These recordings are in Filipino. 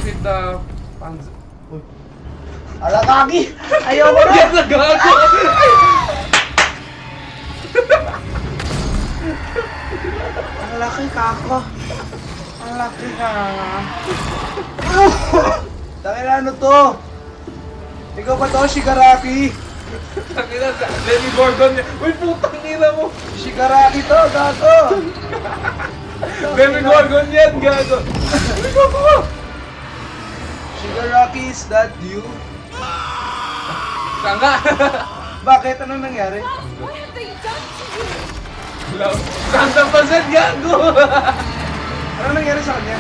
with the Panzer. Uy. Alakagi! Ayaw ko na! Yan na gago! Ang laki kako. Ang laki ka. Tangin na ano to? Ikaw ba to, Shigaraki? Tangina sa Lenny Gordon niya. Uy, putang ina mo! Shigaraki to, gato! Lenny Gordon yan, gago! Uy, gago! Shigaraki, is that you? Sanga! Bakit? Anong nangyari? What have they done to you? 100% gago! Anong nangyari sa kanya?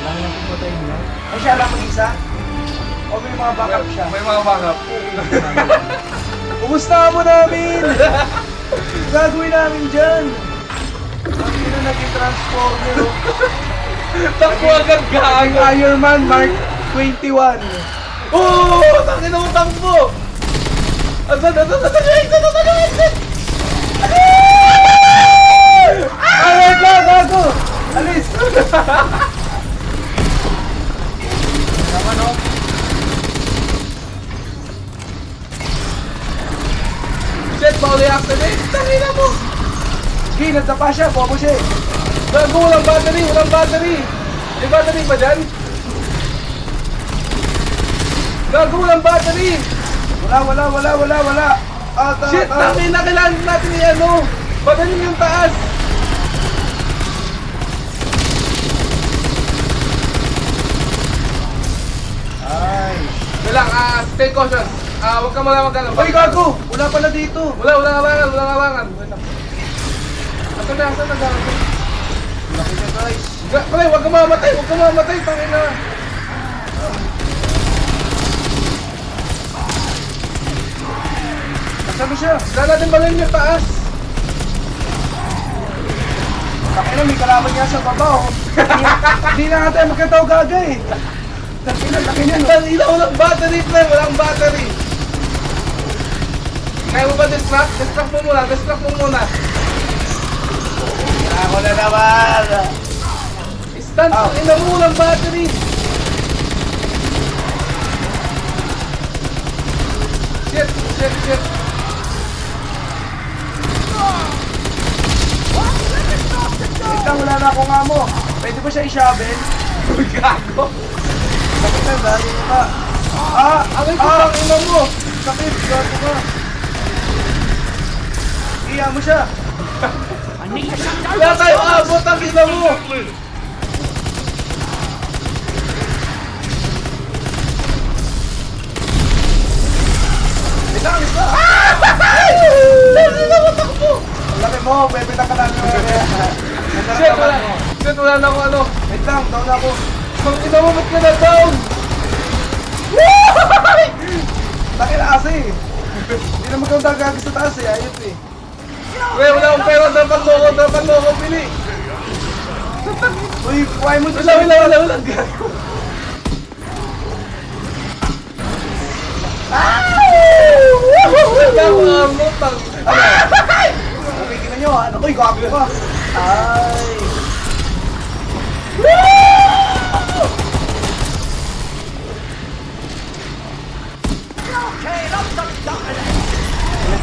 Kailangan lang pupatayin niya. Ay, siya lang mag-isa? O may mga backup siya? May mga backup. Kumusta mo namin? Gagawin namin dyan. Ang ina naging transformer. Oh. Takbo agad Ang gago! Iron Man Mark 21. Oo! Tangina mo, takbo! Asan? Ay, wait lang, gago! Alis! Naman, oh. Shit, bawal i-activate! Tangina mo! Sige, nagtapa siya, bobo siya eh. Gago, walang battery! Walang battery! May battery ba dyan? Gago, walang battery! Wala. Shit, tangina, kailangan natin i-ano! Padaling yung taas! Ay. Wala, stay cautious. Huwag ka mag-ano. Ay, gago! Wala pala dito. Walang halangan. Wait lang. Asan na gago? Laki niya, guys. Pre, huwag ka mamatay, tangina. Nasaan mo siya? Kailangan natin balin yung taas. Takina, may kalaban niya sa baba, oh. Hindi na natin magkataw gaga eh. Takina, laki niya, no? Tangina, walang battery, pre, walang battery. Kaya mo ba distract? Distract mo muna. Ako na naman. Stand, Ah. tangina mo, walang battery. Shit. Wait lang, wala na akong amo. Pwede ba siya i-shovel? Uy, gago. Sakit na, dahil ka. Aray ko, tangina mo. Sakit, gato ka. Iya mo siya. Wala tayo abot, tangina mo. Wait lang, alis na. Tangina mo, takbo. Ang laki mo, bebenta ka namin. Shit, wala na ako ano. Wait lang, down na ako. Tangina mo, ba't ka na down? Laki na kasi. Hindi na magkaunta gagawin sa taas eh, ayot eh. Pre, wala akong pera, dapat mo ako, pili. Uy, kuhay mo to Wala, gago. Wala akong amo, tang. Okay, gina nyo ha. Uy, gago ka. Ay.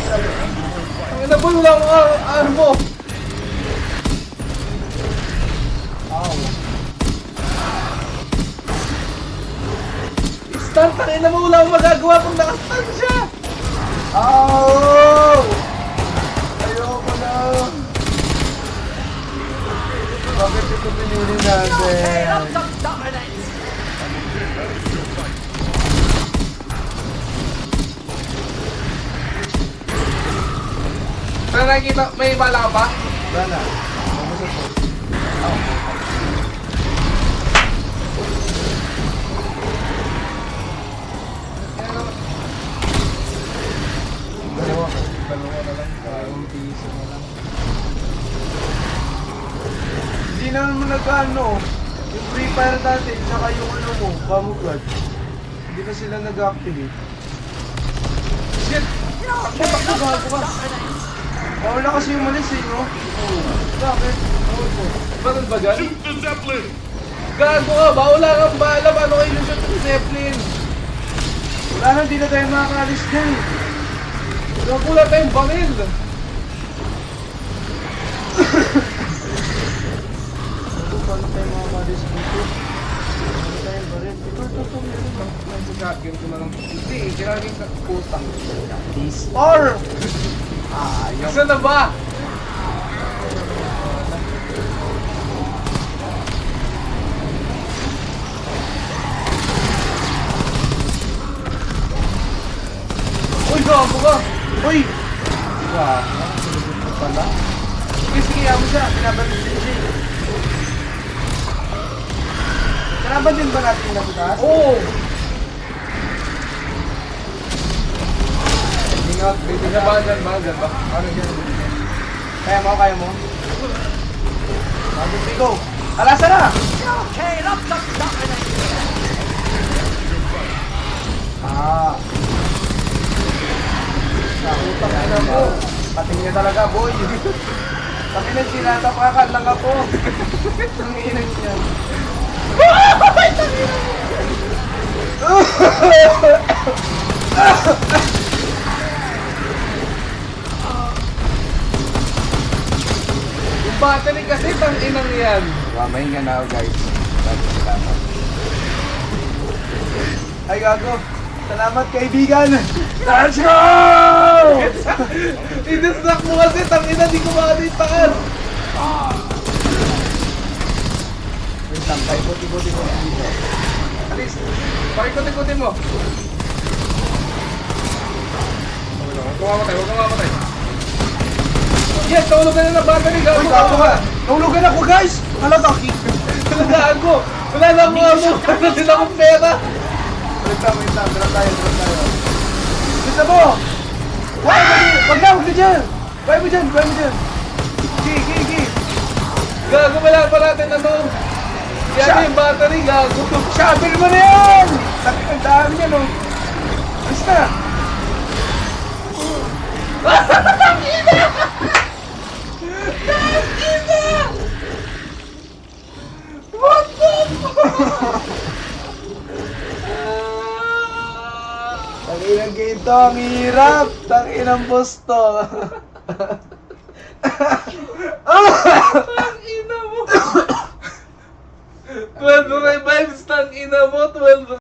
Tangina boy, wala akong amo. Stun, tangina mo, wala akong magagawa kung nakastun siya. Ow! Ayoko na. Bakit ito pinili natin? Pero nakikita, may bala ka ba? Wala na. Vamos a po. Dalawa na lang. Dalawang piso na lang. Hindi na naman nag-ano. Yung Free Fire dati, tsaka yung ano mo, Bamugad. Hindi na sila nag-activate. Shit! Takbo, gago ka. Wala kasi yung malis eh, no? Bakit? Bakit ba dyan? Shoot the Zeppelin! Gago ka ba? Wala kang alam ano kayo yung shot ni Zeppelin. Wala na, di na tayo makakalis dyan. Wala tayong baril. Paano tayo makakalis dito? Paano tayo baril? Ito, meron. Gagawin ko na lang. Hindi, ginagin ka putang. This or... Isa na ba? Uy, gago ka! Uy! Wow, ito pala. Sige, sige, mo siya. Pinaban din siya. Pinaban din ba natin na butas? Oo! Ingat, bitin na ba dyan ba? Ano yan? Kaya mo, kaya mo. Bagong bigo. Alasa na! Ah. Nakutang na mo. Pating niya talaga, boy. Kami nang sinatapakan lang ako. Ang inan niya. Yung battery kasi tang inang yan. Mamahinga na ako, guys. Salamat. Ay, gago. Salamat, kaibigan. Let's go! I-distract mo kasi tang ina, di ko makalitaan. Wait lang, tayo buti-buti mo dito. Alis, pakikuti-kuti mo. Huwag kang mamatay, huwag kang mamatay. Yes, tulog ka na ng battery, gago Uy, gago ka. Nahulugan ako, guys. Halaga, kick. Gago! Wala na akong amo, wala din akong pera. Wait lang. Dala tayo. Bisa mo! Wag na dyan! Wag mo dyan! Gi! Gago, wala pa natin ano. Yan yung battery, gago. Shovel mo na yan! Sakit ang dami niya, no? Alis na! What the fuck? Tanginang game to, ang hirap! Tanginang boss to! Ang ina mo. 12 revives, tang ina mo, 12